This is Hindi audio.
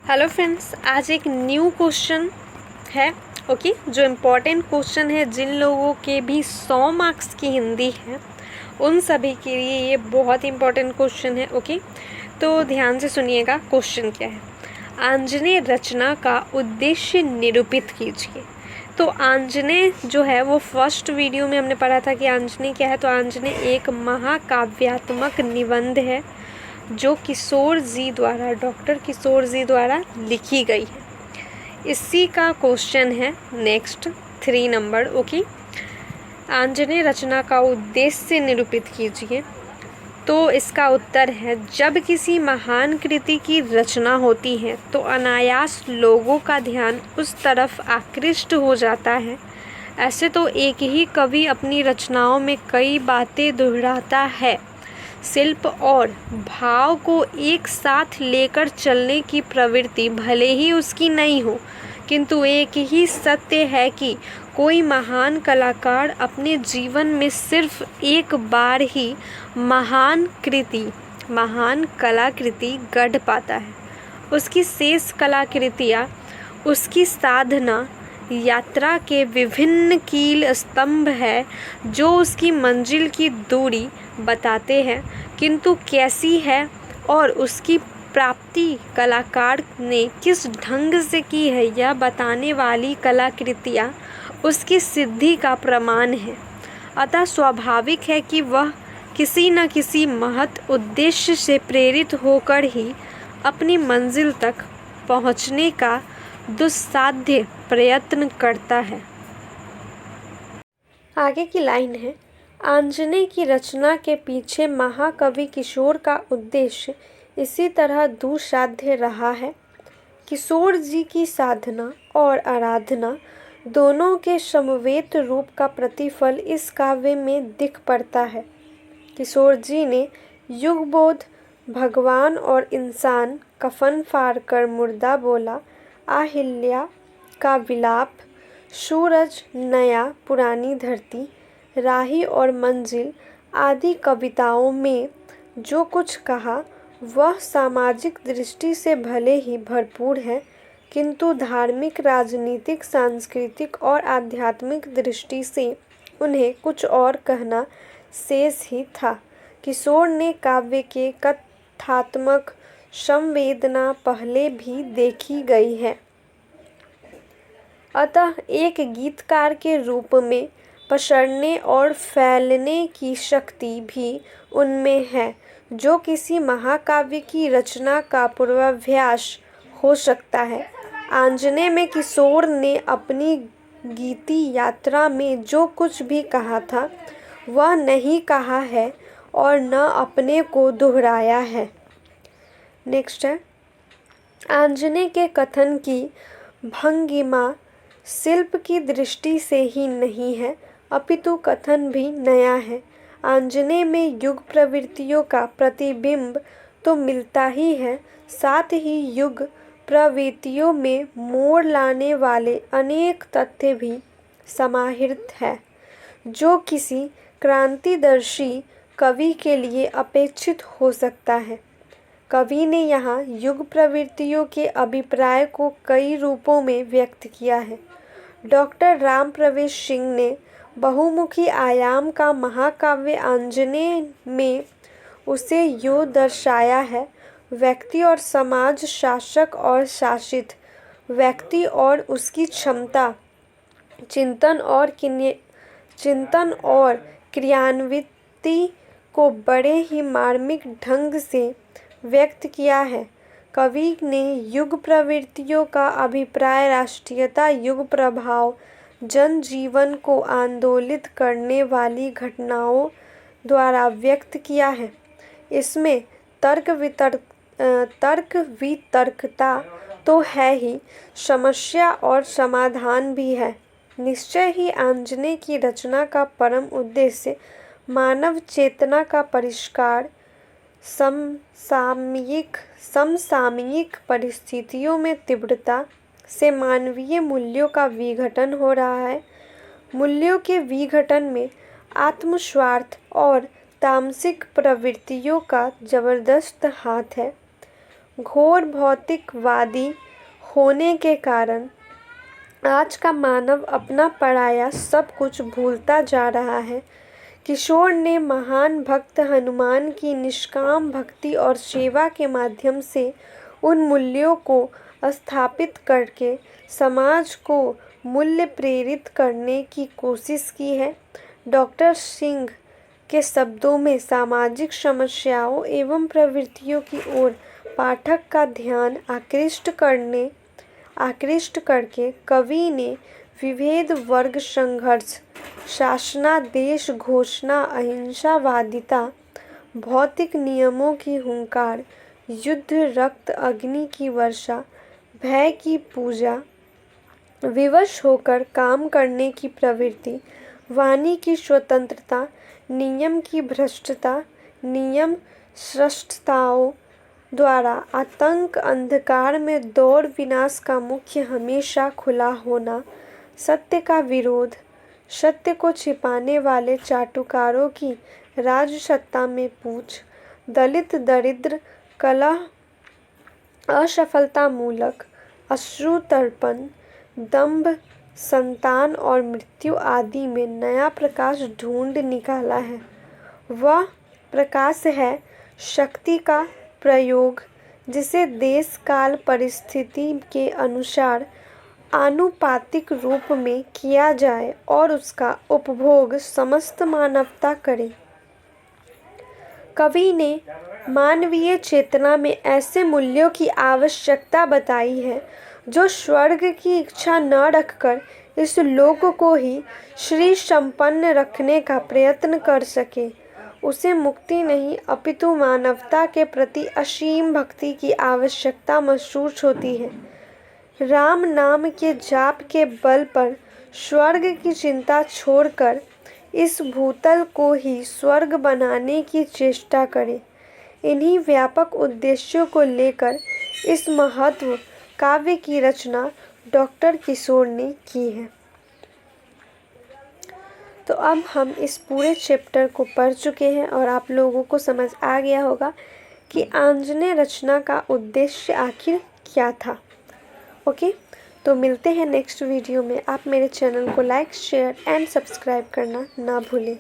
हेलो फ्रेंड्स, आज एक न्यू क्वेश्चन है। ओके, जो इम्पोर्टेंट क्वेश्चन है, जिन लोगों के भी 100 मार्क्स की हिंदी है उन सभी के लिए ये बहुत इम्पोर्टेंट क्वेश्चन है। ओके, तो ध्यान से सुनिएगा। क्वेश्चन क्या है? आंजनेय रचना का उद्देश्य निरूपित कीजिए। तो आंजनेय जो है वो फर्स्ट वीडियो में हमने पढ़ा था कि आंजनेय क्या है। तो आंजनेय एक महाकाव्यात्मक निबंध है जो किशोर जी द्वारा, डॉक्टर किशोर जी द्वारा लिखी गई है। इसी का क्वेश्चन है नेक्स्ट 3 नंबर। ओके, आंजनेय रचना का उद्देश्य निरूपित कीजिए। तो इसका उत्तर है, जब किसी महान कृति की रचना होती है तो अनायास लोगों का ध्यान उस तरफ आकृष्ट हो जाता है। ऐसे तो एक ही कवि अपनी रचनाओं में कई बातें दोहराता है। शिल्प और भाव को एक साथ लेकर चलने की प्रवृत्ति भले ही उसकी नहीं हो, किंतु एक ही सत्य है कि कोई महान कलाकार अपने जीवन में सिर्फ एक बार ही महान कलाकृति गढ़ पाता है। उसकी शेष कलाकृतियाँ उसकी साधना यात्रा के विभिन्न कील स्तंभ है जो उसकी मंजिल की दूरी बताते हैं, किंतु कैसी है और उसकी प्राप्ति कलाकार ने किस ढंग से की है, यह बताने वाली कलाकृतियाँ उसकी सिद्धि का प्रमाण है। अतः स्वाभाविक है कि वह किसी न किसी महत् उद्देश्य से प्रेरित होकर ही अपनी मंजिल तक पहुँचने का दुस्साध्य प्रयत्न करता है। आगे की लाइन है, आंजनेय की रचना के पीछे महाकवि किशोर का उद्देश्य इसी तरह दुस्साध्य रहा है। किशोर जी की साधना और आराधना दोनों के समवेत रूप का प्रतिफल इस काव्य में दिख पड़ता है। किशोर जी ने युगबोध, भगवान और इंसान, कफन फाड़ कर मुर्दा बोला, आहिल्या का विलाप, सूरज, नया पुरानी धरती, राही और मंजिल आदि कविताओं में जो कुछ कहा वह सामाजिक दृष्टि से भले ही भरपूर है, किंतु धार्मिक, राजनीतिक, सांस्कृतिक और आध्यात्मिक दृष्टि से उन्हें कुछ और कहना शेष ही था। किशोर ने काव्य के कथात्मक संवेदना पहले भी देखी गई है, अतः एक गीतकार के रूप में पसरने और फैलने की शक्ति भी उनमें है, जो किसी महाकाव्य की रचना का पूर्वाभ्यास हो सकता है। आंजनेय में किशोर ने अपनी गीति यात्रा में जो कुछ भी कहा था वह नहीं कहा है और न अपने को दोहराया है। नेक्स्ट है, आंजनेय के कथन की भंगिमा शिल्प की दृष्टि से ही नहीं है, अपितु कथन भी नया है। आंजनेय में युग प्रवृत्तियों का प्रतिबिंब तो मिलता ही है, साथ ही युग प्रवृत्तियों में मोड़ लाने वाले अनेक तथ्य भी समाहित है, जो किसी क्रांतिदर्शी कवि के लिए अपेक्षित हो सकता है। कवि ने यहाँ युग प्रवृत्तियों के अभिप्राय को कई रूपों में व्यक्त किया है। डॉक्टर राम प्रवेश सिंह ने बहुमुखी आयाम का महाकाव्य आंजनेय में उसे यूँ दर्शाया है, व्यक्ति और समाज, शासक और शासित, व्यक्ति और उसकी क्षमता, चिंतन और क्रियान्विति को बड़े ही मार्मिक ढंग से व्यक्त किया है। कवि ने युग प्रवृत्तियों का अभिप्राय राष्ट्रीयता, युग प्रभाव, जनजीवन को आंदोलित करने वाली घटनाओं द्वारा व्यक्त किया है। इसमें तर्क वितर्कता तो है ही, समस्या और समाधान भी है। निश्चय ही आंजनेय की रचना का परम उद्देश्य मानव चेतना का परिष्कार, समसामयिक परिस्थितियों में तीव्रता से मानवीय मूल्यों का विघटन हो रहा है। मूल्यों के विघटन में आत्मस्वार्थ और तामसिक प्रवृत्तियों का जबरदस्त हाथ है। घोर भौतिकवादी होने के कारण आज का मानव अपना पराया सब कुछ भूलता जा रहा है। किशोर ने महान भक्त हनुमान की निष्काम भक्ति और सेवा के माध्यम से उन मूल्यों को स्थापित करके समाज को मूल्य प्रेरित करने की कोशिश की है। डॉक्टर सिंह के शब्दों में सामाजिक समस्याओं एवं प्रवृत्तियों की ओर पाठक का ध्यान आकृष्ट करके कवि ने विभेद, वर्ग संघर्ष, शासनादेश घोषणा, अहिंसावादिता, भौतिक नियमों की हुंकार, युद्ध, रक्त, अग्नि की वर्षा, भय की पूजा, विवश होकर काम करने की प्रवृत्ति, वाणी की स्वतंत्रता, नियम की भ्रष्टता, नियम स्रष्टाओं द्वारा आतंक, अंधकार में दौड़, विनाश का मुख्य हमेशा खुला होना, सत्य का विरोध, सत्य को छिपाने वाले चाटुकारों की राजसत्ता में पूछ, दलित, दरिद्र, कलह, असफलता मूलक, अश्रु तर्पण, दंभ, संतान और मृत्यु आदि में नया प्रकाश ढूंढ निकाला है। वह प्रकाश है शक्ति का प्रयोग, जिसे देश काल परिस्थिति के अनुसार आनुपातिक रूप में किया जाए और उसका उपभोग समस्त मानवता करे। कवि ने मानवीय चेतना में ऐसे मूल्यों की आवश्यकता बताई है जो स्वर्ग की इच्छा न रखकर इस लोक को ही श्री संपन्न रखने का प्रयत्न कर सके। उसे मुक्ति नहीं अपितु मानवता के प्रति असीम भक्ति की आवश्यकता महसूस होती है। राम नाम के जाप के बल पर स्वर्ग की चिंता छोड़कर इस भूतल को ही स्वर्ग बनाने की चेष्टा करें। इन्हीं व्यापक उद्देश्यों को लेकर इस महत्व काव्य की रचना डॉक्टर किशोर ने की है। तो अब हम इस पूरे चैप्टर को पढ़ चुके हैं और आप लोगों को समझ आ गया होगा कि आंजनेय रचना का उद्देश्य आखिर क्या था। ओके, तो मिलते हैं नेक्स्ट वीडियो में। आप मेरे चैनल को लाइक, शेयर एंड सब्सक्राइब करना ना भूलें।